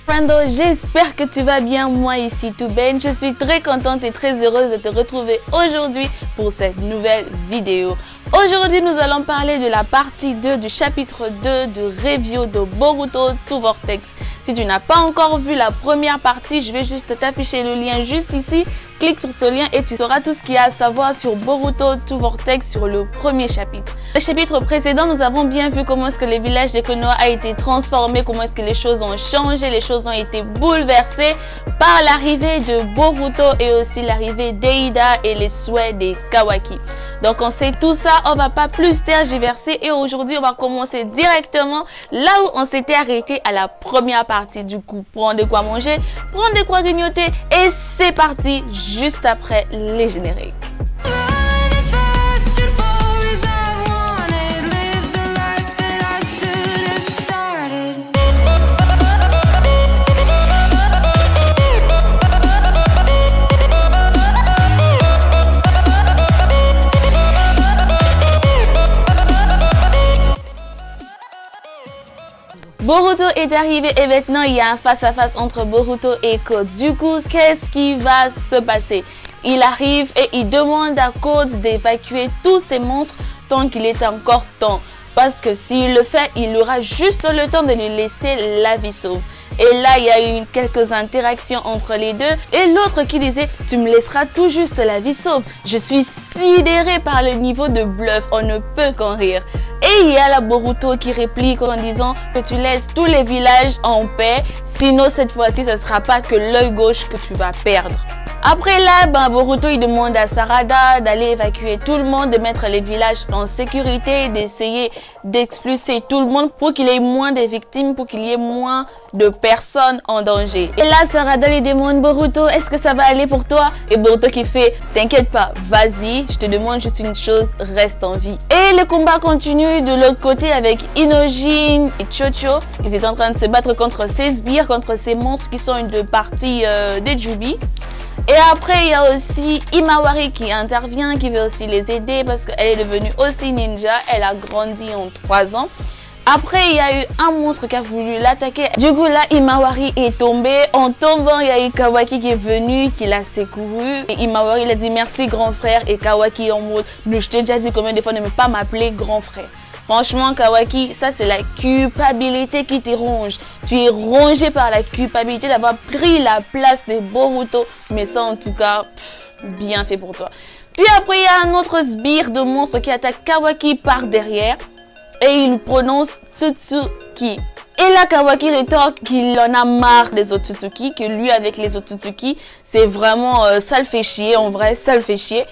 Brando, j'espère que tu vas bien. Moi ici Touben, je suis très contente et très heureuse de te retrouver aujourd'hui pour cette nouvelle vidéo. Aujourd'hui, nous allons parler de la partie 2 du chapitre 2 de review de Boruto to Vortex. Si tu n'as pas encore vu la première partie, je vais juste t'afficher le lien juste ici. Clique sur ce lien et tu sauras tout ce qu'il y a à savoir sur Boruto to Vortex sur le premier chapitre. Le chapitre précédent, nous avons bien vu comment est-ce que le village de Konoha a été transformé, comment est-ce que les choses ont changé, les choses ont été bouleversées par l'arrivée de Boruto et aussi l'arrivée d'Eida et les souhaits des Kawaki. Donc on sait tout ça, on va pas plus tergiverser et aujourd'hui on va commencer directement là où on s'était arrêté à la première partie. Du coup, prends de quoi manger, prends de quoi grignoter et c'est parti juste après les génériques. Boruto est arrivé et maintenant il y a un face-à-face entre Boruto et Code. Du coup, qu'est-ce qui va se passer? Il arrive et il demande à Code d'évacuer tous ces monstres tant qu'il est encore temps. Parce que s'il le fait, il aura juste le temps de lui laisser la vie sauve. Et là, il y a eu quelques interactions entre les deux. Et l'autre qui disait, tu me laisseras tout juste la vie sauve. Je suis sidérée par le niveau de bluff. On ne peut qu'en rire. Et il y a la Boruto qui réplique en disant que tu laisses tous les villages en paix. Sinon, cette fois-ci, ce ne sera pas que l'œil gauche que tu vas perdre. Après là, Boruto il demande à Sarada d'aller évacuer tout le monde, de mettre les villages en sécurité, d'essayer d'expulser tout le monde pour qu'il y ait moins de victimes, pour qu'il y ait moins de personnes en danger. Et là, Sarada lui demande, Boruto, est-ce que ça va aller pour toi? Et Boruto qui fait, t'inquiète pas, vas-y, je te demande juste une chose, reste en vie. Et le combat continue de l'autre côté avec Inojin et Chocho. Ils étaient en train de se battre contre ces sbires, contre ces monstres qui sont une partie des Jubi. Et après, il y a aussi Himawari qui intervient, qui veut aussi les aider parce qu'elle est devenue aussi ninja. Elle a grandi en 3 ans. Après, il y a eu un monstre qui a voulu l'attaquer. Du coup, là, Himawari est tombé. En tombant, il y a eu Kawaki qui est venu, qui l'a secouru. Et Himawari, il a dit merci grand frère. Et Kawaki en mode, je t'ai déjà dit combien de fois ne pas m'appeler grand frère. Franchement, Kawaki, ça c'est la culpabilité qui te ronge. Tu es rongé par la culpabilité d'avoir pris la place de Boruto. Mais ça, en tout cas, bien fait pour toi. Puis après, il y a un autre sbire de monstre qui attaque Kawaki par derrière. Et il prononce Tsutsuki. Et là, Kawaki rétorque qu'il en a marre des Otsutsuki, que lui, avec les Otsutsuki, c'est vraiment, ça le fait chier, en vrai, ça le fait chier.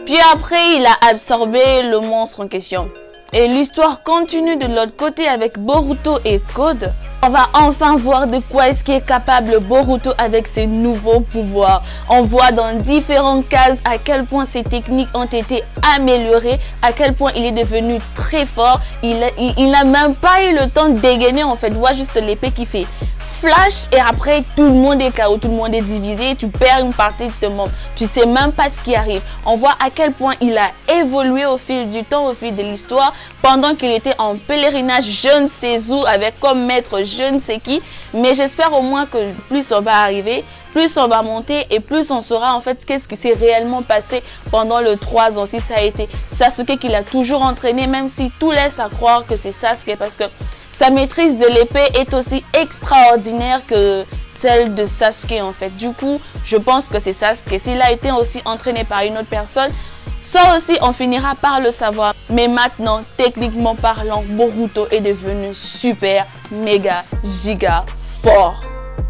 Puis après, il a absorbé le monstre en question. Et l'histoire continue de l'autre côté avec Boruto et Code. On va enfin voir de quoi est-ce qu'est capable Boruto avec ses nouveaux pouvoirs. On voit dans différentes cases à quel point ses techniques ont été améliorées, à quel point il est devenu très fort. Il n'a même pas eu le temps de dégainer en fait. Vois juste l'épée qui fait flash et après tout le monde est KO, tout le monde est divisé, tu perds une partie de tes membres, tu sais même pas ce qui arrive. On voit à quel point il a évolué au fil du temps, au fil de l'histoire, pendant qu'il était en pèlerinage je ne sais où, avec comme maître je ne sais qui, mais j'espère au moins que plus on va arriver, plus on va monter et plus on saura en fait qu'est-ce qui s'est réellement passé pendant le 3 ans. Si ça a été Sasuke qui l'a toujours entraîné, même si tout laisse à croire que c'est Sasuke parce que sa maîtrise de l'épée est aussi extraordinaire que celle de Sasuke en fait. Du coup, je pense que c'est Sasuke. S'il a été aussi entraîné par une autre personne, ça aussi on finira par le savoir. Mais maintenant, techniquement parlant, Boruto est devenu super, méga, giga fort.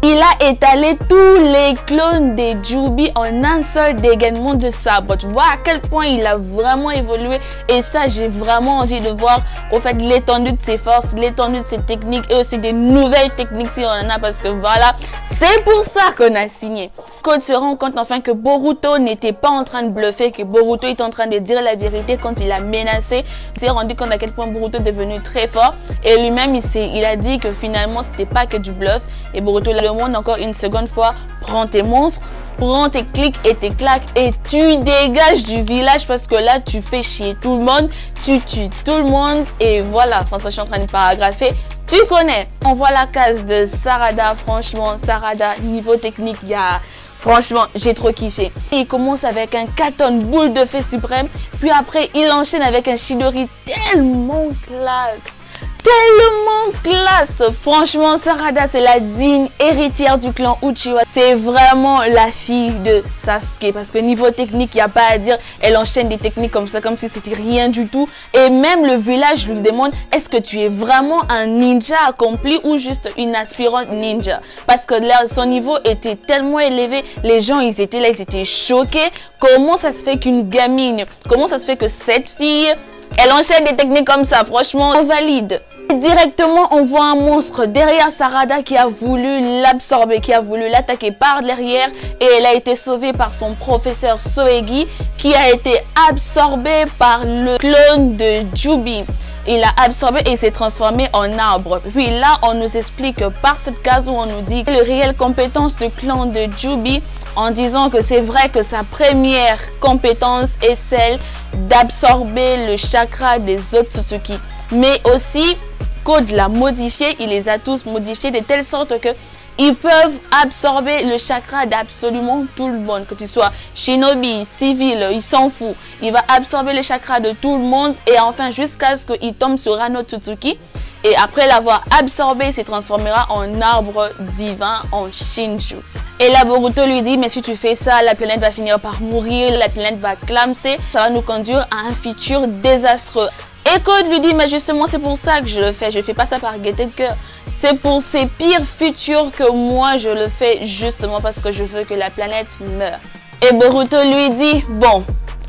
Il a étalé tous les clones des Jubi en un seul dégainement de sabre. Tu vois à quel point il a vraiment évolué. Et ça, j'ai vraiment envie de voir au fait l'étendue de ses forces, l'étendue de ses techniques et aussi des nouvelles techniques si on en a. Parce que voilà, c'est pour ça qu'on a signé. Code se rend compte enfin que Boruto n'était pas en train de bluffer, que Boruto était en train de dire la vérité quand il a menacé. Il s'est rendu compte à quel point Boruto est devenu très fort. Et lui-même, il a dit que finalement, c'était pas que du bluff. Et Boruto le demande encore une seconde fois, prends tes monstres, prends tes clics et tes claques et tu dégages du village parce que là, tu fais chier tout le monde, tu tues tout le monde et voilà. François, je suis en train de paragrapher. Tu connais. On voit la case de Sarada. Franchement, Sarada, niveau technique, il y a... Franchement, j'ai trop kiffé. Il commence avec un Katon boule de fée suprême. Puis après, il enchaîne avec un Chidori tellement classe. Tellement classe. Franchement, Sarada, c'est la digne héritière du clan Uchiwa. C'est vraiment la fille de Sasuke. Parce que niveau technique, il n'y a pas à dire. Elle enchaîne des techniques comme ça, comme si c'était rien du tout. Et même le village lui demande, est-ce que tu es vraiment un ninja accompli ou juste une aspirante ninja? Parce que là, son niveau était tellement élevé. Les gens, ils étaient là, ils étaient choqués. Comment ça se fait qu'une gamine, comment ça se fait que cette fille... Elle enchaîne des techniques comme ça, franchement, on valide. Directement, on voit un monstre derrière Sarada qui a voulu l'absorber, qui a voulu l'attaquer par derrière. Et elle a été sauvée par son professeur Soegi qui a été absorbé par le clone de Jubi. Il a absorbé et s'est transformé en arbre. Puis là, on nous explique par cette case où on nous dit que les réelles compétences du clan de Jubi, en disant que c'est vrai que sa première compétence est celle d'absorber le chakra des Otsutsuki. Mais aussi, Code l'a modifié, il les a tous modifiés de telle sorte que ils peuvent absorber le chakra d'absolument tout le monde. Que tu sois shinobi, civil, il s'en fout. Il va absorber le chakra de tout le monde et enfin jusqu'à ce qu'il tombe sur un Otsutsuki. Et après l'avoir absorbé, il se transformera en arbre divin, en Shinju. Et là, Boruto lui dit, mais si tu fais ça, la planète va finir par mourir, la planète va clamser, ça va nous conduire à un futur désastreux. Et Code lui dit, mais justement, c'est pour ça que je le fais. Je ne fais pas ça par gaieté de cœur. C'est pour ces pires futurs que moi, je le fais justement parce que je veux que la planète meure. Et Boruto lui dit, bon,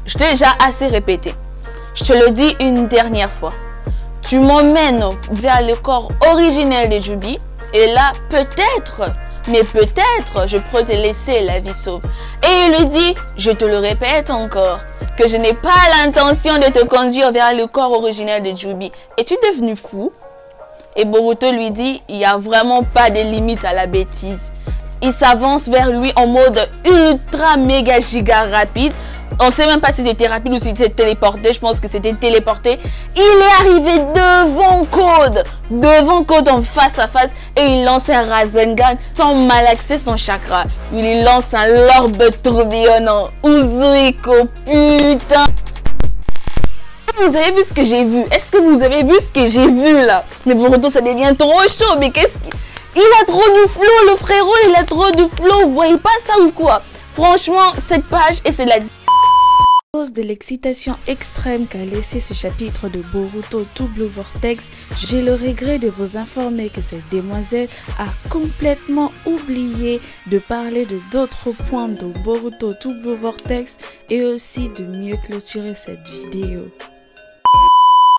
je t'ai déjà assez répété. Je te le dis une dernière fois. Tu m'emmènes vers le corps originel de Jubi. Et là, peut-être, mais peut-être, je peux te laisser la vie sauve. Et il lui dit, je te le répète encore, que je n'ai pas l'intention de te conduire vers le corps originel de Jubi. Es-tu devenu fou? Et Boruto lui dit, il n'y a vraiment pas de limite à la bêtise. Il s'avance vers lui en mode ultra méga giga rapide. On ne sait même pas si c'était rapide ou si c'était téléporté. Je pense que c'était téléporté. Il est arrivé devant Code en face à face et il lance un Rasengan sans malaxer son chakra. Il lance un lorbe tourbillonnant. Uzuiko, putain. Vous avez vu ce que j'ai vu? Est-ce que vous avez vu ce que j'ai vu là? Mais Boruto, ça devient trop chaud. Mais qu'est-ce qu'il... Il a trop du flow, le frérot. Il a trop du flow. Vous voyez pas ça ou quoi? Franchement, cette page, et c'est la... À cause de l'excitation extrême qu'a laissé ce chapitre de Boruto Two Blue Vortex, j'ai le regret de vous informer que cette demoiselle a complètement oublié de parler de d'autres points de Boruto Two Blue Vortex et aussi de mieux clôturer cette vidéo.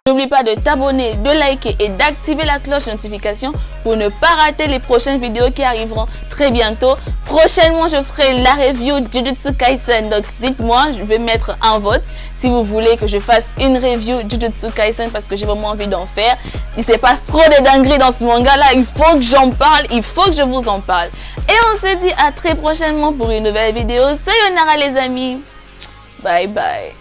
N'oublie pas de t'abonner, de liker et d'activer la cloche de notification pour ne pas rater les prochaines vidéos qui arriveront très bientôt. Prochainement, je ferai la review Jujutsu Kaisen. Donc, dites-moi, je vais mettre un vote si vous voulez que je fasse une review Jujutsu Kaisen parce que j'ai vraiment envie d'en faire. Il se passe trop de dingueries dans ce manga-là. Il faut que j'en parle. Il faut que je vous en parle. Et on se dit à très prochainement pour une nouvelle vidéo. Sayonara les amis. Bye bye.